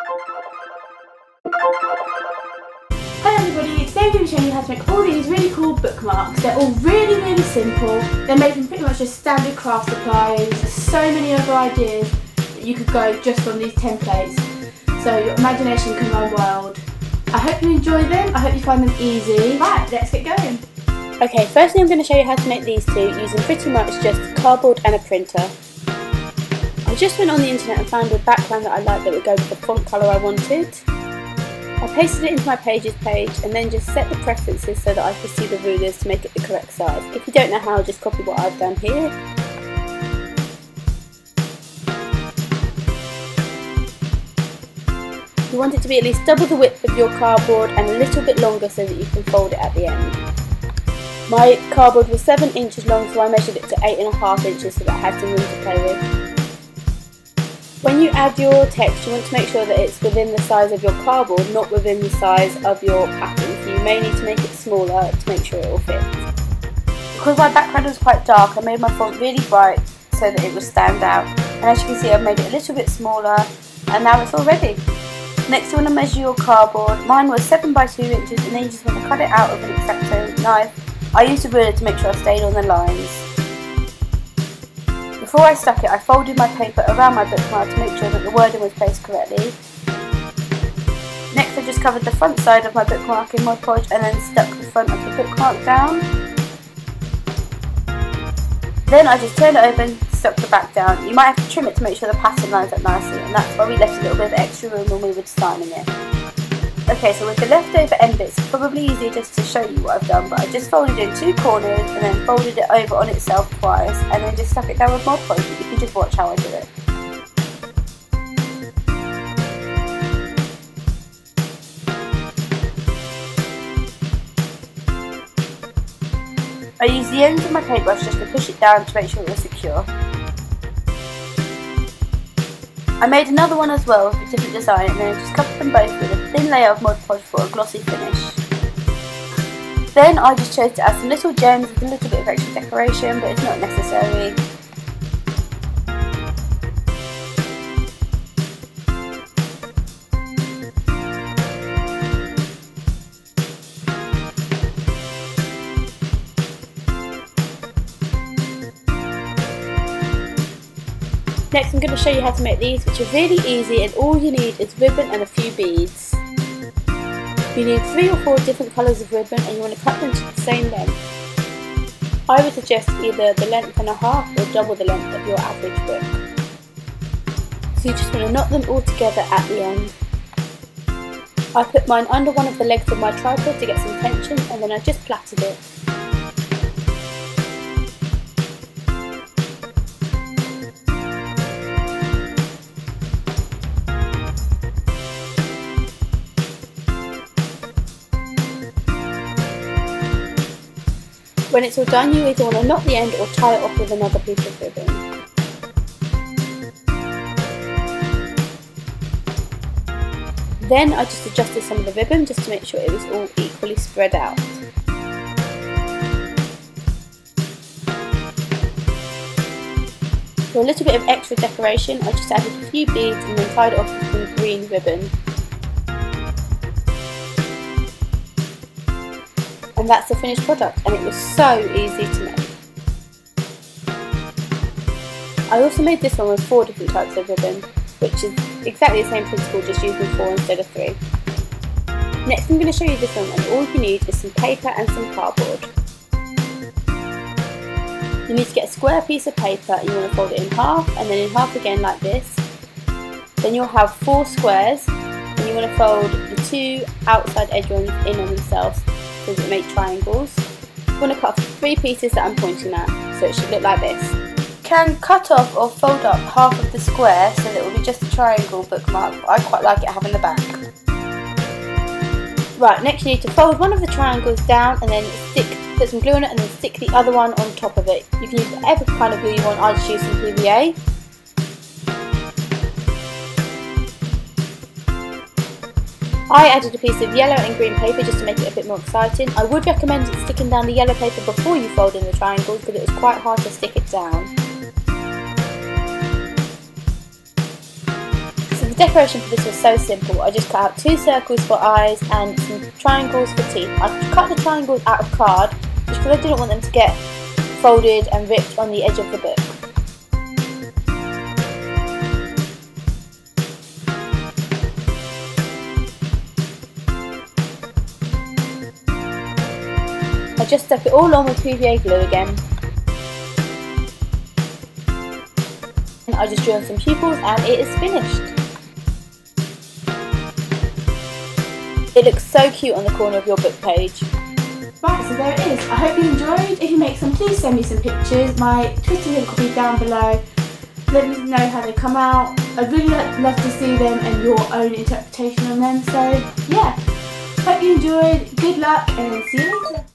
Hi everybody, today I'm going to show you how to make all these really cool bookmarks. They're all really simple. They're made from pretty much just standard craft supplies. There's so many other ideas that you could go just from these templates. So your imagination can run wild. I hope you enjoy them, I hope you find them easy. Right, let's get going. Okay, firstly I'm going to show you how to make these two using pretty much just cardboard and a printer. I just went on the internet and found a background that I liked that would go with the font colour I wanted. I pasted it into my Pages page and then just set the preferences so that I could see the rulers to make it the correct size. If you don't know how, just copy what I've done here. You want it to be at least double the width of your cardboard and a little bit longer so that you can fold it at the end. My cardboard was 7 inches long, so I measured it to 8.5 inches so that I had some room to play with. When you add your text, you want to make sure that it's within the size of your cardboard, not within the size of your pattern. So you may need to make it smaller to make sure it will fit. Because my background was quite dark, I made my font really bright so that it would stand out. And as you can see, I've made it a little bit smaller and now it's all ready. Next you want to measure your cardboard. Mine was 7 by 2 inches and then you just want to cut it out with an X-Acto knife. I used a ruler to make sure I stayed on the lines. Before I stuck it, I folded my paper around my bookmark to make sure that the wording was placed correctly. Next I just covered the front side of my bookmark in Mod Podge and then stuck the front of the bookmark down. Then I just turned it over and stuck the back down. You might have to trim it to make sure the pattern lines up nicely, and that's why we left a little bit of extra room when we were designing it. Okay, so with the leftover end bits, it's probably easier just to show you what I've done, but I just folded in 2 corners and then folded it over on itself twice and then just stuck it down with Mod Podge. You can just watch how I do it. I used the ends of my paintbrush just to push it down to make sure it was secure. I made another one as well with a different design and then I just covered them both with a thin layer of Mod Podge for a glossy finish. Then I just chose to add some little gems with a little bit of extra decoration, but it's not necessary. Next I'm going to show you how to make these, which are really easy, and all you need is ribbon and a few beads. You need 3 or 4 different colours of ribbon and you want to cut them to the same length. I would suggest either the length and a half or double the length of your average book. So you just want to knot them all together at the end. I put mine under one of the legs of my tripod to get some tension and then I just plaited it. When it's all done, you either want to knot the end or tie it off with another piece of ribbon. Then I just adjusted some of the ribbon just to make sure it was all equally spread out. For a little bit of extra decoration, I just added a few beads and then tied it off with some green ribbon. And that's the finished product, and it was so easy to make. I also made this one with 4 different types of ribbon, which is exactly the same principle, just using 4 instead of 3. Next I'm going to show you this one, and all you need is some paper and some cardboard. You need to get a square piece of paper and you want to fold it in half and then in half again like this. Then you'll have 4 squares and you want to fold the 2 outside edge ones in on themselves so that make triangles. You want to cut off 3 pieces that I'm pointing at, so it should look like this. You can cut off or fold up half of the square so that it will be just a triangle bookmark, but I quite like it having the back. Right, next you need to fold one of the triangles down and then put some glue on it and then stick the other one on top of it. You can use whatever kind of glue you want, I just use some PVA. I added a piece of yellow and green paper just to make it a bit more exciting. I would recommend sticking down the yellow paper before you fold in the triangles because it was quite hard to stick it down. So the decoration for this was so simple. I just cut out 2 circles for eyes and some triangles for teeth. I cut the triangles out of card just because I didn't want them to get folded and ripped on the edge of the book. I just stuck it all on with PVA glue again. And I just drew on some pupils and it is finished. It looks so cute on the corner of your book page. Right, so there it is. I hope you enjoyed. If you make some, please send me some pictures. My Twitter link will be down below. Let me know how they come out. I'd really love to see them and your own interpretation on them. So yeah, hope you enjoyed. Good luck and see you later.